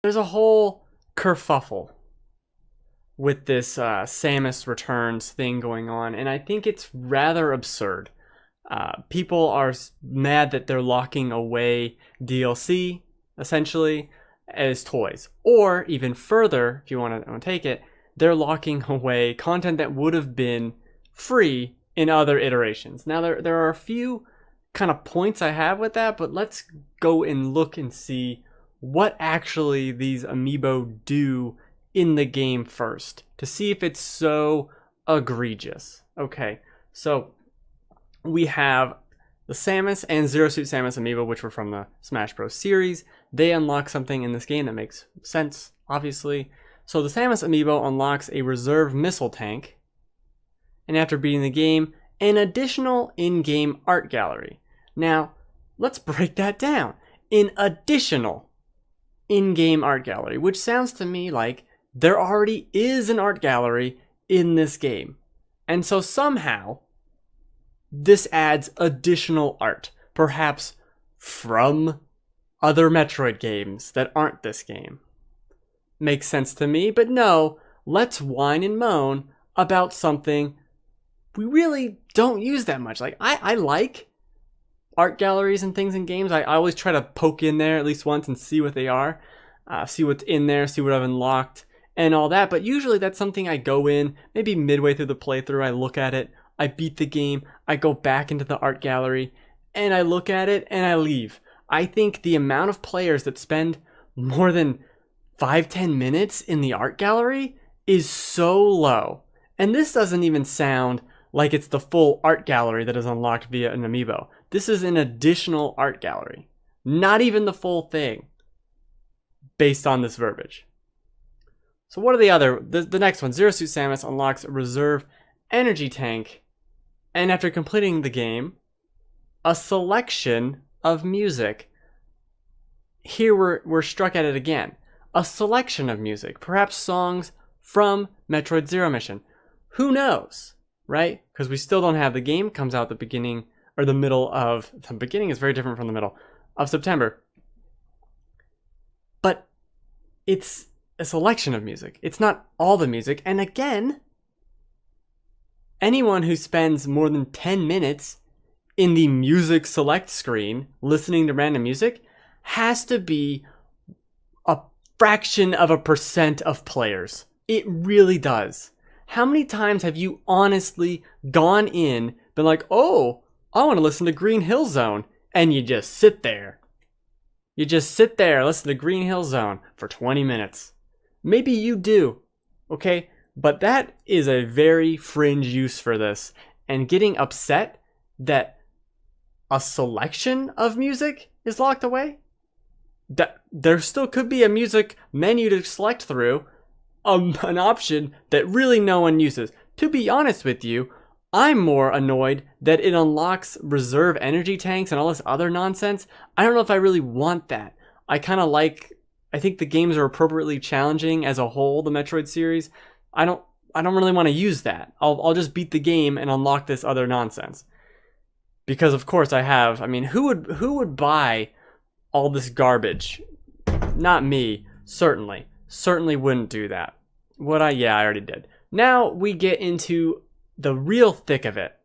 there's a whole kerfuffle with this Samus Returns thing going on, and I think it's rather absurd. People are mad that they're locking away DLC, essentially, as toys. Or, even further, if you want to take it, they're locking away content that would have been free in other iterations. Now, there are a few kind of points I have with that, but let's go and look and see what actually these Amiibo do in the game first, to see if it's so egregious. Okay, so we have the Samus and Zero Suit Samus Amiibo, which were from the Smash Bros. Series. They unlock something in this game that makes sense, obviously. So the Samus Amiibo unlocks a reserve missile tank, and after beating the game, an additional in-game art gallery. Now, let's break that down. An additional in-game art gallery, which sounds to me like there already is an art gallery in this game. And so somehow, this adds additional art, perhaps from other Metroid games that aren't this game. Makes sense to me, but no, let's whine and moan about something we really don't use that much. Like, I like art galleries and things in games. I always try to poke in there at least once and see what they are, see what's in there, see what I've unlocked, and all that. But usually that's something I go in, maybe midway through the playthrough, I look at it, I beat the game, I go back into the art gallery, and I look at it, and I leave. I think the amount of players that spend more than 5-10 minutes in the art gallery is so low. And this doesn't even sound like it's the full art gallery that is unlocked via an Amiibo. This is an additional art gallery. Not even the full thing, based on this verbiage. So what are the other? The next one, Zero Suit Samus unlocks a reserve energy tank, and after completing the game, a selection of music. Here we're struck at it again. A selection of music, perhaps songs from Metroid Zero Mission. Who knows, right? Because we still don't have the game. Comes out the beginning or the middle of the beginning is very different from the middle of September. But it's a selection of music. It's not all the music. And again, anyone who spends more than 10 minutes in the music select screen listening to random music has to be a fraction of a percent of players. It really does. How many times have you honestly gone in, been like, oh, I want to listen to Green Hill Zone, and you just sit there. You just sit there, listen to Green Hill Zone for 20 minutes. Maybe you do, okay? But that is a very fringe use for this, and getting upset that a selection of music is locked away? There still could be a music menu to select through, an option that really no one uses. To be honest with you, I'm more annoyed that it unlocks reserve energy tanks and all this other nonsense. I don't know if I really want that. I think the games are appropriately challenging as a whole, the Metroid series. I don't really want to use that. I'll just beat the game and unlock this other nonsense. Because of course who would buy all this garbage? Not me, certainly. Certainly wouldn't do that. I already did. Now we get into the real thick of it,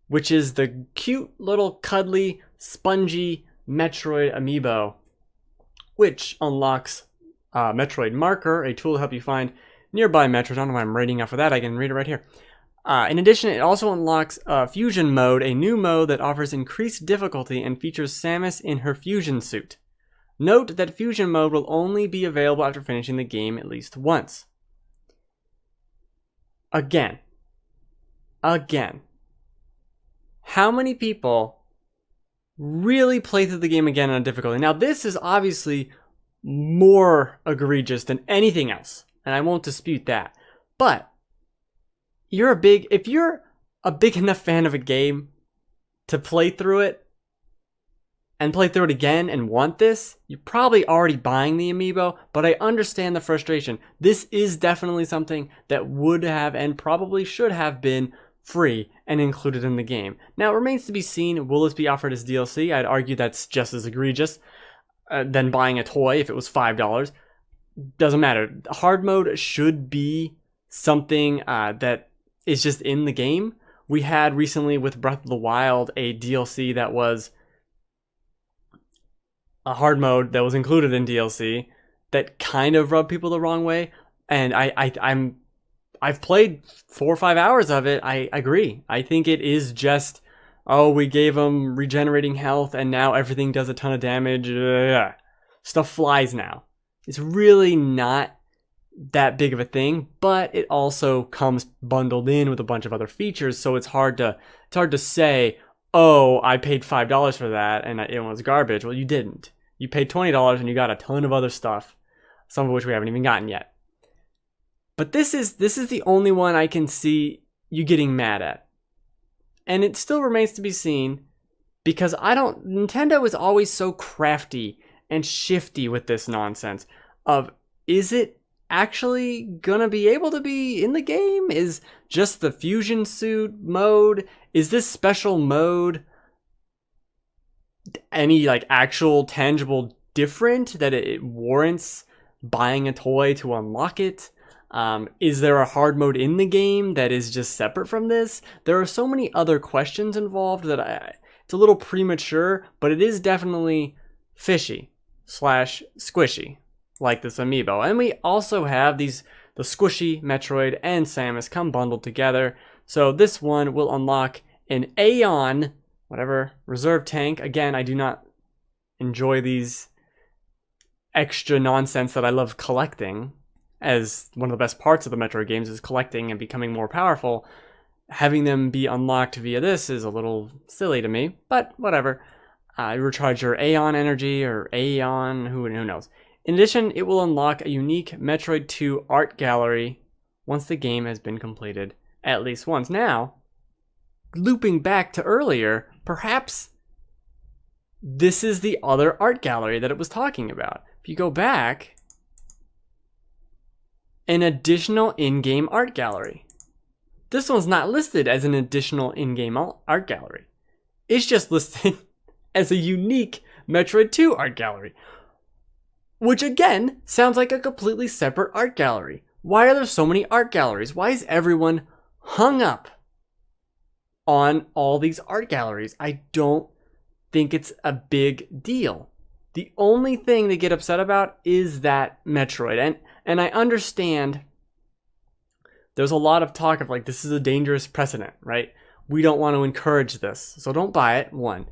which is the cute little cuddly, spongy Metroid Amiibo, which unlocks Metroid Marker, a tool to help you find nearby Metroid. I don't know why I'm reading off of that. I can read it right here. In addition, it also unlocks Fusion Mode, a new mode that offers increased difficulty and features Samus in her fusion suit. Note that Fusion Mode will only be available after finishing the game at least once. Again. How many people really play through the game again on difficulty? Now, this is obviously more egregious than anything else, and I won't dispute that. But if you're a big enough fan of a game to play through it and play through it again and want this, you're probably already buying the Amiibo, but I understand the frustration. This is definitely something that would have and probably should have been free and included in the game. Now, it remains to be seen, will this be offered as DLC? I'd argue that's just as egregious than buying a toy if it was $5. doesn't matter. Hard mode should be something that is just in the game. We had recently with Breath of the Wild a DLC that was a hard mode that was included in DLC that kind of rubbed people the wrong way. And I've played 4 or 5 hours of it. I agree. I think it is just, oh, we gave them regenerating health and now everything does a ton of damage. Stuff flies now. It's really not that big of a thing, but it also comes bundled in with a bunch of other features, so it's hard to say, oh, I paid $5 for that and it was garbage. Well, you didn't. You paid $20 and you got a ton of other stuff, some of which we haven't even gotten yet. But this is the only one I can see you getting mad at. And it still remains to be seen, because Nintendo is always so crafty and shifty with this nonsense of, is it actually gonna be able to be in the game? Is just the fusion suit mode, is this special mode any like actual tangible different that it warrants buying a toy to unlock it? Is there a hard mode in the game that is just separate from this? There are so many other questions involved that it's a little premature, but it is definitely fishy / squishy, like this amiibo. And we also have the squishy Metroid and Samus come bundled together. So this one will unlock an Aeon, whatever, reserve tank. Again, I do not enjoy these extra nonsense that I love collecting, as one of the best parts of the Metroid games is collecting and becoming more powerful. Having them be unlocked via this is a little silly to me, but whatever. You recharge your Aeon energy, or Aeon, who knows. In addition, it will unlock a unique Metroid 2 art gallery once the game has been completed at least once. Now, looping back to earlier, perhaps this is the other art gallery that it was talking about. If you go back, an additional in-game art gallery. This one's not listed as an additional in-game art gallery. It's just listed as a unique Metroid 2 art gallery, which again sounds like a completely separate art gallery. Why are there so many art galleries? Why is everyone hung up on all these art galleries? I don't think it's a big deal. The only thing they get upset about is that Metroid. And I understand there's a lot of talk of like, this is a dangerous precedent, right? We don't want to encourage this, so don't buy it, one,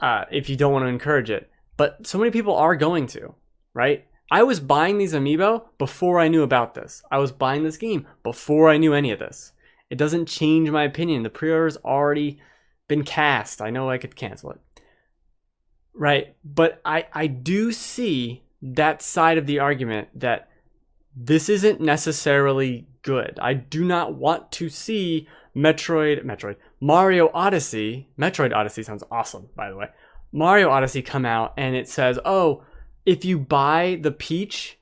if you don't want to encourage it. But so many people are going to, right? I was buying these amiibo before I knew about this. I was buying this game before I knew any of this. It doesn't change my opinion. The pre-order's already been cast. I know I could cancel it. Right? But I do see that side of the argument that this isn't necessarily good. I do not want to see Mario Odyssey. Metroid Odyssey sounds awesome, by the way. Mario Odyssey come out and it says, oh, if you buy the Peach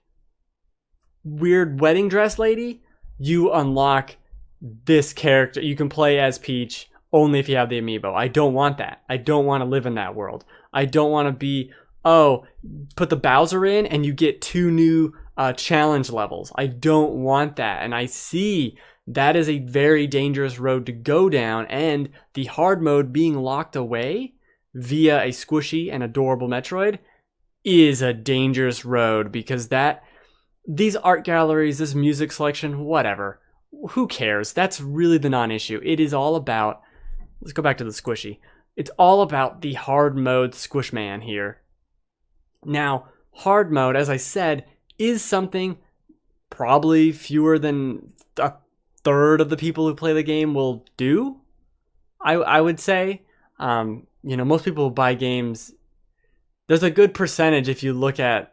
weird wedding dress lady, you unlock this character. You can play as Peach only if you have the amiibo. I don't want that. I don't want to live in that world. I don't want to be, oh, put the Bowser in and you get 2 new challenge levels. I don't want that. And I see that is a very dangerous road to go down, and the hard mode being locked away via a squishy and adorable Metroid is a dangerous road, because these art galleries, this music selection, whatever, who cares? That's really the non-issue. It is all about, let's go back to the squishy. It's all about the hard mode Squishman here. Now, hard mode, as I said, is something probably fewer than a third of the people who play the game will do. I would say, most people who buy games, there's a good percentage. If you look at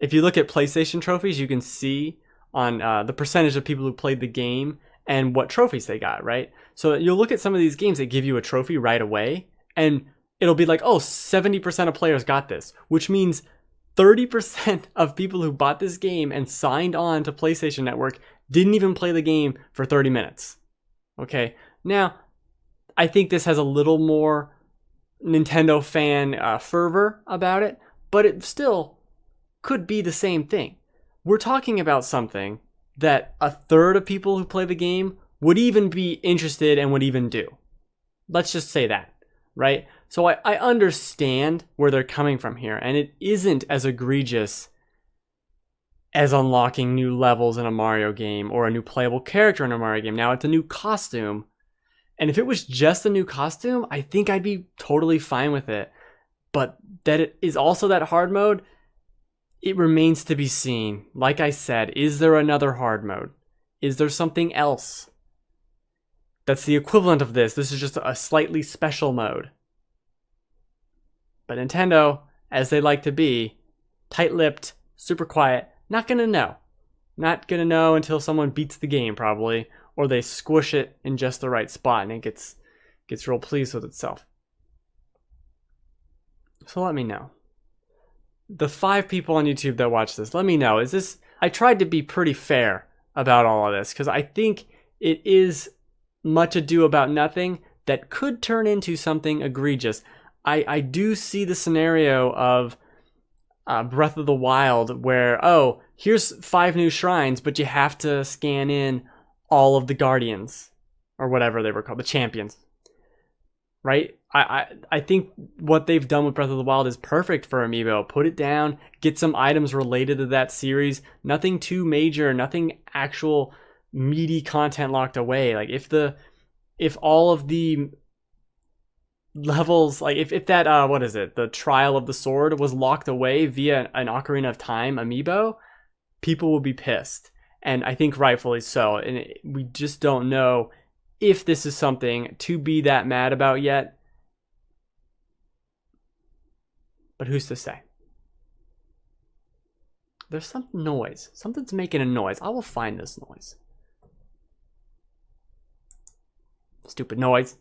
PlayStation trophies, you can see on the percentage of people who played the game and what trophies they got, right? So you'll look at some of these games that give you a trophy right away, and it'll be like, oh, 70% of players got this, which means 30% of people who bought this game and signed on to PlayStation Network didn't even play the game for 30 minutes. Okay, now I think this has a little more Nintendo fan fervor about it, but it still could be the same thing. we're talking about something that a third of people who play the game would even be interested and would even do. Let's just say that, right? So I understand where they're coming from here, and it isn't as egregious as unlocking new levels in a Mario game or a new playable character in a Mario game. Now it's a new costume, and if it was just a new costume, I think I'd be totally fine with it. But that it is also that hard mode, it remains to be seen. Like I said, is there another hard mode? Is there something else that's the equivalent of this? This is just a slightly special mode. But Nintendo, as they like to be, tight-lipped, super quiet, not gonna know. Not gonna know until someone beats the game, probably, or they squish it in just the right spot and it gets real pleased with itself. So let me know. The 5 people on YouTube that watch this, let me know. Is this? I tried to be pretty fair about all of this because I think it is much ado about nothing that could turn into something egregious. I do see the scenario of Breath of the Wild where, oh, here's 5 new shrines, but you have to scan in all of the guardians or whatever they were called, the champions, right? I think what they've done with Breath of the Wild is perfect for Amiibo. Put it down, get some items related to that series. Nothing too major, nothing actual meaty content locked away. Like if all of the levels, like if that what is it, the Trial of the Sword was locked away via an Ocarina of Time amiibo, people will be pissed, and I think rightfully so. And we just don't know if this is something to be that mad about yet, but who's to say? There's some noise. Something's making a noise. I will find this noise. Stupid noise.